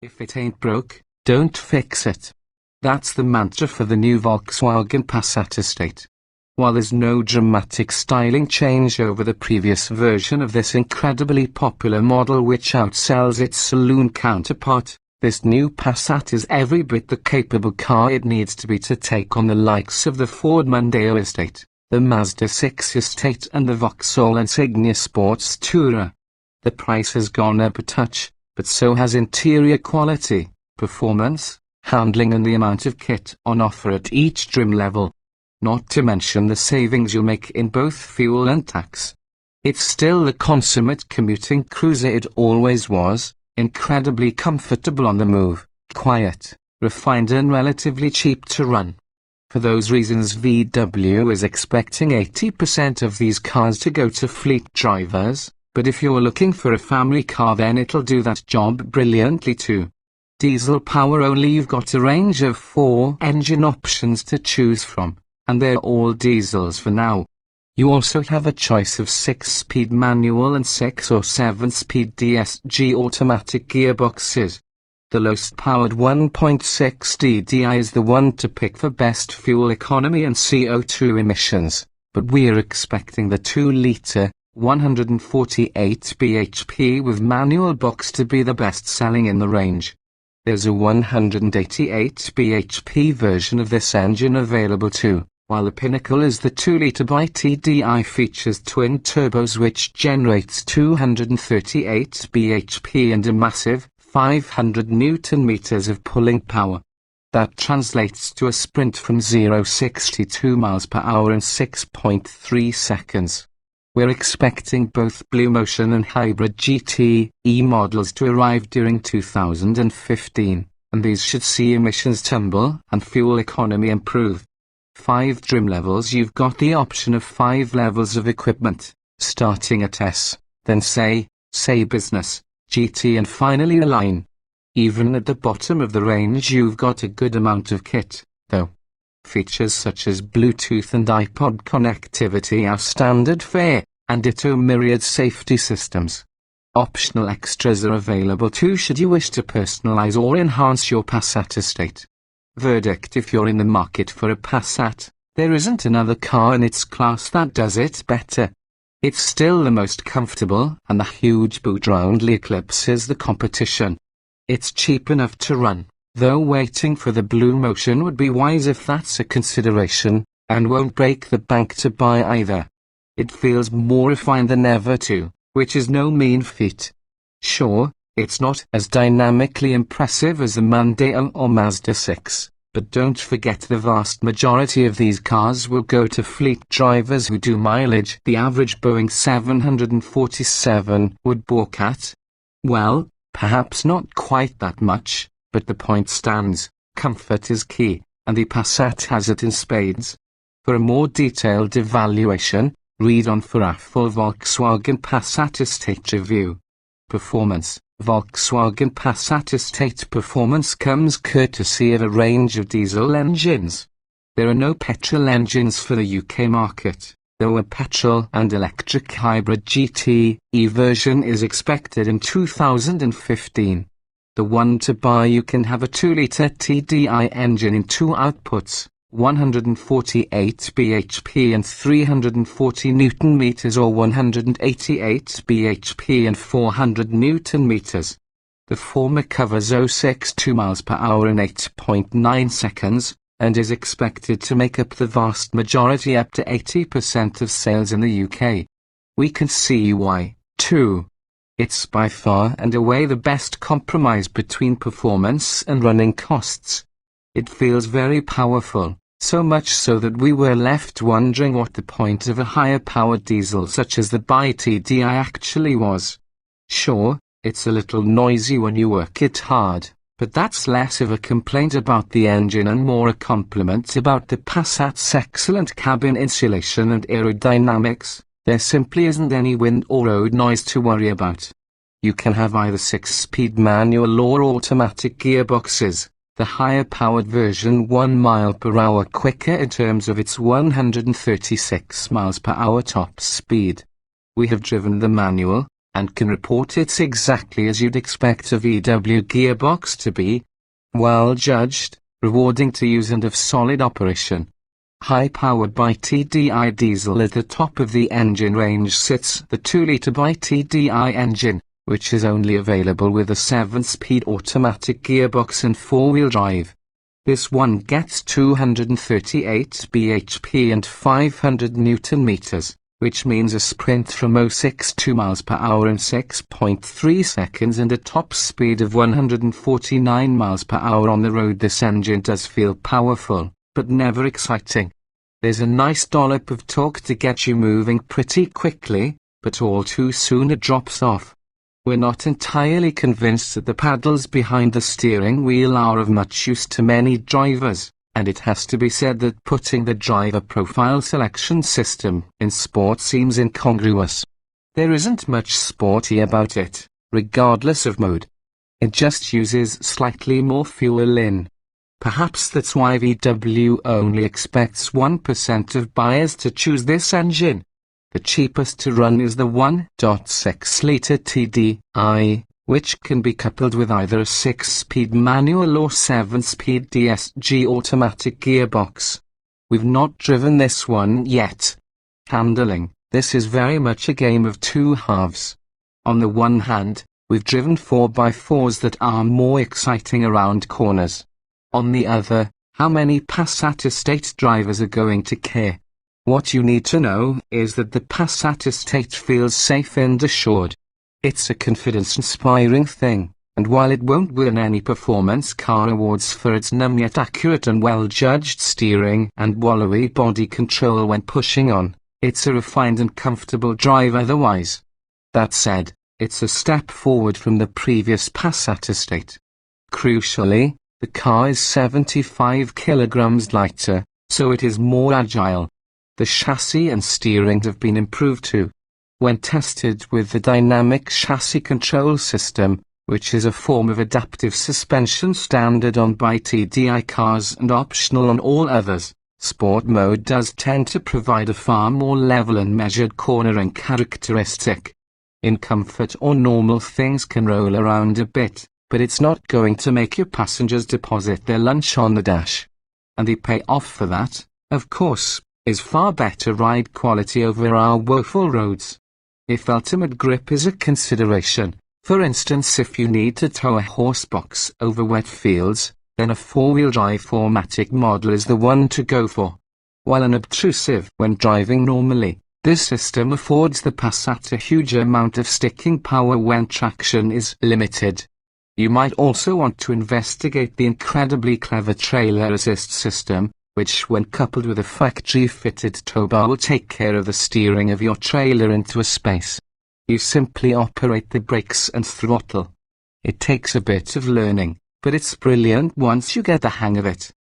If it ain't broke, don't fix it. That's the mantra for the new Volkswagen Passat estate. While there's no dramatic styling change over the previous version of this incredibly popular model which outsells its saloon counterpart, this new Passat is every bit the capable car it needs to be to take on the likes of the Ford Mondeo estate, the Mazda 6 estate and the Vauxhall Insignia Sports Tourer. The price has gone up a touch, but so has interior quality, performance, handling and the amount of kit on offer at each trim level. Not to mention the savings you'll make in both fuel and tax. It's still the consummate commuting cruiser it always was, incredibly comfortable on the move, quiet, refined and relatively cheap to run. For those reasons VW is expecting 80% of these cars to go to fleet drivers, but if you're looking for a family car then it'll do that job brilliantly too. Diesel power only, you've got a range of 4 engine options to choose from, and they're all diesels for now. You also have a choice of 6-speed manual and 6 or 7-speed DSG automatic gearboxes. The lowest-powered 1.6 DDI is the one to pick for best fuel economy and CO2 emissions, but we're expecting the 2-litre, 148 bhp with manual box to be the best-selling in the range. There's a 188 bhp version of this engine available too, while the pinnacle is the 2-litre TDI features twin turbos which generates 238 bhp and a massive 500 Nm of pulling power. That translates to a sprint from 0-62 miles per hour in 6.3 seconds. We're expecting both Blue Motion and Hybrid GT E models to arrive during 2015, and these should see emissions tumble and fuel economy improve. 5 trim levels. You've got the option of 5 levels of equipment, starting at S, then say Business, GT and finally a Line. Even at the bottom of the range you've got a good amount of kit, though. Features such as Bluetooth and iPod connectivity are standard fare, and ditto myriad safety systems. Optional extras are available too should you wish to personalize or enhance your Passat estate. Verdict: if you're in the market for a Passat, there isn't another car in its class that does it better. It's still the most comfortable, and the huge boot roundly eclipses the competition. It's cheap enough to run, though waiting for the Blue Motion would be wise if that's a consideration, and won't break the bank to buy either. It feels more refined than ever too, which is no mean feat. Sure, it's not as dynamically impressive as the Mondeo or Mazda 6, but don't forget the vast majority of these cars will go to fleet drivers who do mileage the average Boeing 747 would balk at. Well, perhaps not quite that much, but the point stands: comfort is key, and the Passat has it in spades. For a more detailed evaluation, read on for a full Volkswagen Passat estate review. Performance: Volkswagen Passat estate performance comes courtesy of a range of diesel engines. There are no petrol engines for the UK market, though a petrol and electric hybrid GT E version is expected in 2015. The one to buy, you can have a 2-litre TDI engine in 2 outputs, 148 bhp and 340 Nm or 188 bhp and 400 Nm. The former covers 0-62 miles per hour in 8.9 seconds, and is expected to make up the vast majority, up to 80% of sales in the UK. We can see why, too. It's by far and away the best compromise between performance and running costs. It feels very powerful, so much so that we were left wondering what the point of a higher-powered diesel such as the TDI actually was. Sure, it's a little noisy when you work it hard, but that's less of a complaint about the engine and more a compliment about the Passat's excellent cabin insulation and aerodynamics. There simply isn't any wind or road noise to worry about. You can have either 6-speed manual or automatic gearboxes. The higher-powered version 1 mile per hour quicker in terms of its 136 miles per hour top speed. We have driven the manual, and can report it's exactly as you'd expect a VW gearbox to be. Well judged, rewarding to use and of solid operation. High-powered by TDI diesel at the top of the engine range sits the 2-litre by TDI engine, which is only available with a 7-speed automatic gearbox and 4-wheel drive. This one gets 238 bhp and 500 Newton meters, which means a sprint from 062 miles per hour in 6.3 seconds and a top speed of 149 miles per hour on the road. This engine does feel powerful, but never exciting. There's a nice dollop of torque to get you moving pretty quickly, but all too soon it drops off. We're not entirely convinced that the paddles behind the steering wheel are of much use to many drivers, and it has to be said that putting the driver profile selection system in sport seems incongruous. There isn't much sporty about it, regardless of mode. It just uses slightly more fuel in. Perhaps that's why VW only expects 1% of buyers to choose this engine. The cheapest to run is the 1.6-litre TDI, which can be coupled with either a 6-speed manual or 7-speed DSG automatic gearbox. We've not driven this one yet. Handling: this is very much a game of two halves. On the one hand, we've driven 4x4s that are more exciting around corners. On the other, how many Passat estate drivers are going to care? What you need to know is that the Passat estate feels safe and assured. It's a confidence-inspiring thing, and while it won't win any performance car awards for its numb yet accurate and well-judged steering and wallowy body control when pushing on, it's a refined and comfortable drive otherwise. That said, it's a step forward from the previous Passat estate. Crucially, the car is 75 kilograms lighter, so it is more agile. The chassis and steering have been improved too. When tested with the dynamic chassis control system, which is a form of adaptive suspension standard on by TDI cars and optional on all others, sport mode does tend to provide a far more level and measured cornering characteristic. In comfort or normal, things can roll around a bit, but it's not going to make your passengers deposit their lunch on the dash. And the payoff for that, of course, is far better ride quality over our woeful roads. If ultimate grip is a consideration, for instance if you need to tow a horsebox over wet fields, then a 4-wheel drive 4MATIC model is the one to go for. While unobtrusive when driving normally, this system affords the Passat a huge amount of sticking power when traction is limited. You might also want to investigate the incredibly clever trailer assist system, which when coupled with a factory-fitted tow bar will take care of the steering of your trailer into a space. You simply operate the brakes and throttle. It takes a bit of learning, but it's brilliant once you get the hang of it.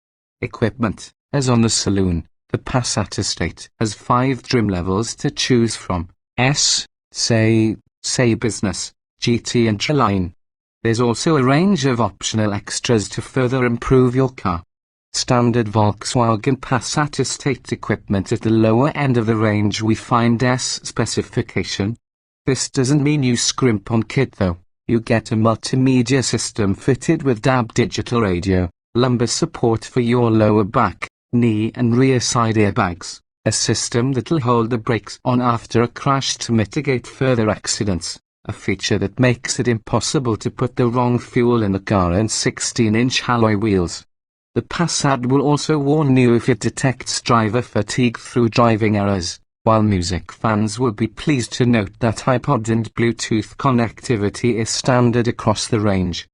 Equipment: as on the saloon, the Passat estate has 5 trim levels to choose from: S, say Business, GT and Line. There's also a range of optional extras to further improve your car. Standard Volkswagen Passat estate equipment at the lower end of the range we find S specification. This doesn't mean you scrimp on kit though. You get a multimedia system fitted with DAB digital radio, lumbar support for your lower back, knee and rear side airbags, a system that'll hold the brakes on after a crash to mitigate further accidents, a feature that makes it impossible to put the wrong fuel in the car, and 16-inch alloy wheels. The Passat will also warn you if it detects driver fatigue through driving errors, while music fans will be pleased to note that iPod and Bluetooth connectivity is standard across the range.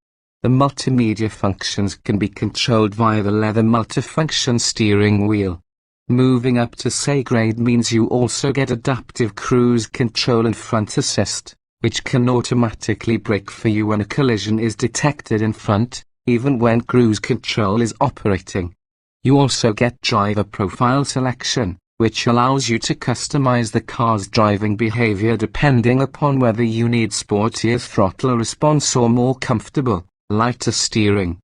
The multimedia functions can be controlled via the leather multifunction steering wheel. Moving up to C grade means you also get adaptive cruise control and front assist, which can automatically brake for you when a collision is detected in front, even when cruise control is operating. You also get driver profile selection, which allows you to customize the car's driving behavior depending upon whether you need sportier throttle response or more comfortable, lighter steering.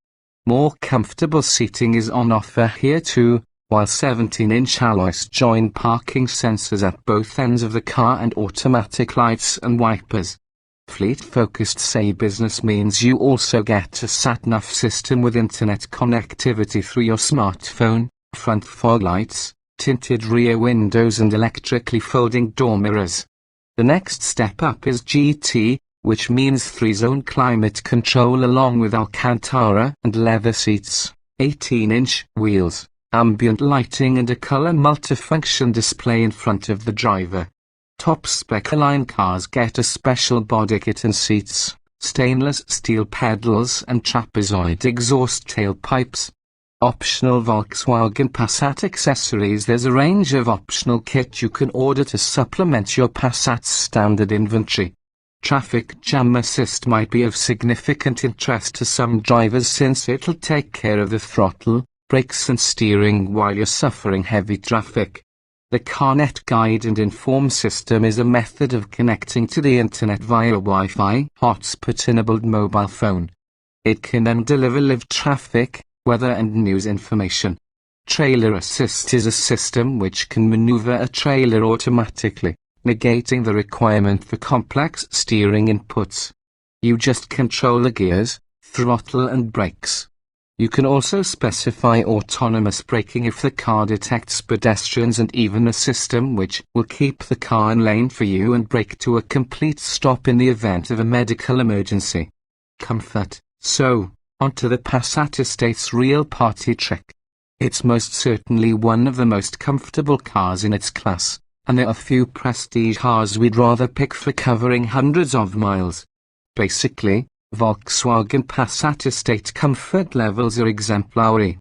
More comfortable seating is on offer here too, while 17-inch alloys join parking sensors at both ends of the car and automatic lights and wipers. Fleet-focused Say Business means you also get a sat-nav system with internet connectivity through your smartphone, front fog lights, tinted rear windows and electrically folding door mirrors. The next step up is GT, which means 3-zone climate control along with Alcantara and leather seats, 18-inch wheels, ambient lighting and a color multifunction display in front of the driver. Top-spec line cars get a special body kit and seats, stainless steel pedals and trapezoid exhaust tailpipes. Optional Volkswagen Passat accessories. There's a range of optional kit you can order to supplement your Passat's standard inventory. Traffic jam assist might be of significant interest to some drivers since it'll take care of the throttle, brakes and steering while you're suffering heavy traffic. The CarNet Guide and Inform system is a method of connecting to the internet via Wi-Fi hotspot-enabled mobile phone. It can then deliver live traffic, weather and news information. Trailer Assist is a system which can maneuver a trailer automatically, negating the requirement for complex steering inputs. You just control the gears, throttle and brakes. You can also specify autonomous braking if the car detects pedestrians and even a system which will keep the car in lane for you and brake to a complete stop in the event of a medical emergency. Comfort. So, onto the Passat estate's real party trick. It's most certainly one of the most comfortable cars in its class, and there are few prestige cars we'd rather pick for covering hundreds of miles. Basically, Volkswagen Passat estate comfort levels are exemplary.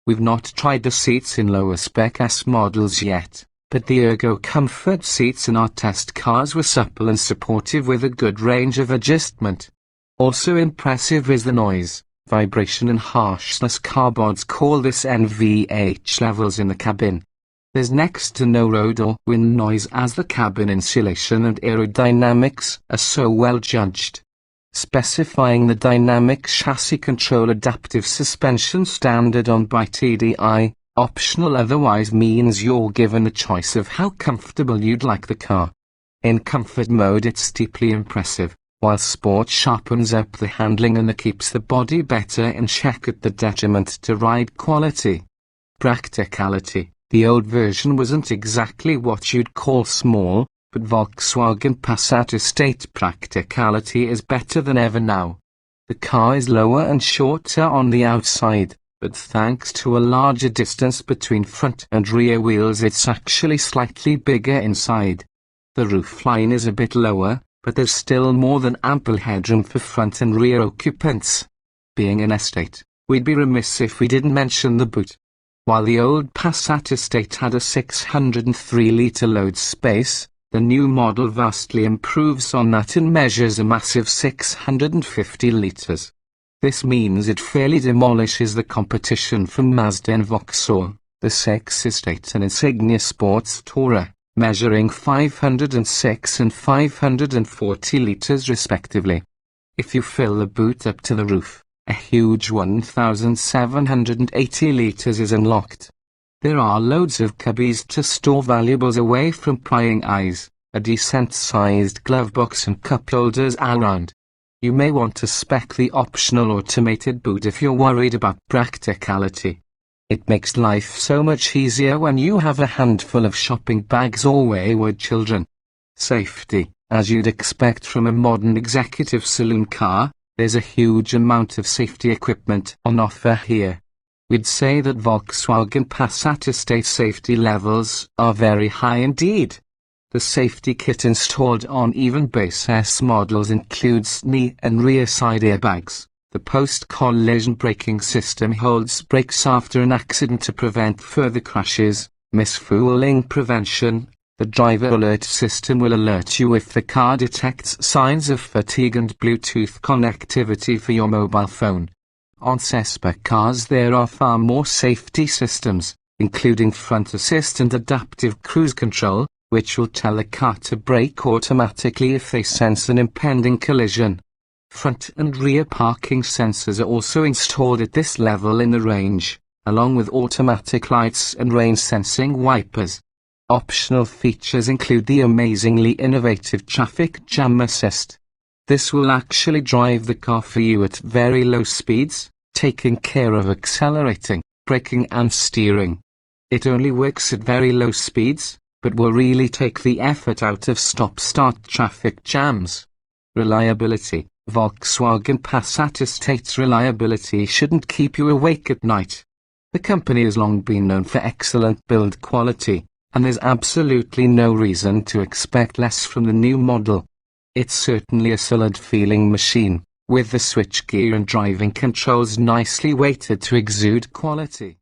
We've not tried the seats in lower spec S models yet, but the ergo comfort seats in our test cars were supple and supportive with a good range of adjustment. Also impressive is the noise, vibration and harshness. Carboards call this NVH levels in the cabin. There's next to no road or wind noise as the cabin insulation and aerodynamics are so well judged. Specifying the dynamic chassis control adaptive suspension standard on by TDI, optional otherwise means you're given a choice of how comfortable you'd like the car. In comfort mode it's deeply impressive, while sport sharpens up the handling and keeps the body better in check at the detriment to ride quality. Practicality. The old version wasn't exactly what you'd call small, but Volkswagen Passat estate practicality is better than ever now. The car is lower and shorter on the outside, but thanks to a larger distance between front and rear wheels it's actually slightly bigger inside. The roofline is a bit lower, but there's still more than ample headroom for front and rear occupants. Being an estate, we'd be remiss if we didn't mention the boot. While the old Passat estate had a 603-litre load space, the new model vastly improves on that and measures a massive 650 litres. This means it fairly demolishes the competition from Mazda and Vauxhall, the 6 Estate and Insignia Sports Tourer, measuring 506 and 540 litres respectively. If you fill the boot up to the roof, a huge 1,780 litres is unlocked. There are loads of cubbies to store valuables away from prying eyes, a decent-sized glove box and cup holders around. You may want to spec the optional automated boot if you're worried about practicality. It makes life so much easier when you have a handful of shopping bags or wayward children. Safety. As you'd expect from a modern executive saloon car, there's a huge amount of safety equipment on offer here. We'd say that Volkswagen Passat estate safety levels are very high indeed. The safety kit installed on even base S models includes knee and rear side airbags. The post-collision braking system holds brakes after an accident to prevent further crashes, misfueling prevention. The driver alert system will alert you if the car detects signs of fatigue and Bluetooth connectivity for your mobile phone. On suspect cars there are far more safety systems, including front assist and adaptive cruise control, which will tell the car to brake automatically if they sense an impending collision. Front and rear parking sensors are also installed at this level in the range, along with automatic lights and rain-sensing wipers. Optional features include the amazingly innovative traffic jam assist. This will actually drive the car for you at very low speeds, taking care of accelerating, braking and steering. It only works at very low speeds, but will really take the effort out of stop-start traffic jams. Reliability. Volkswagen Passat estate's reliability shouldn't keep you awake at night. The company has long been known for excellent build quality, and there's absolutely no reason to expect less from the new model. It's certainly a solid-feeling machine, with the switchgear and driving controls nicely weighted to exude quality.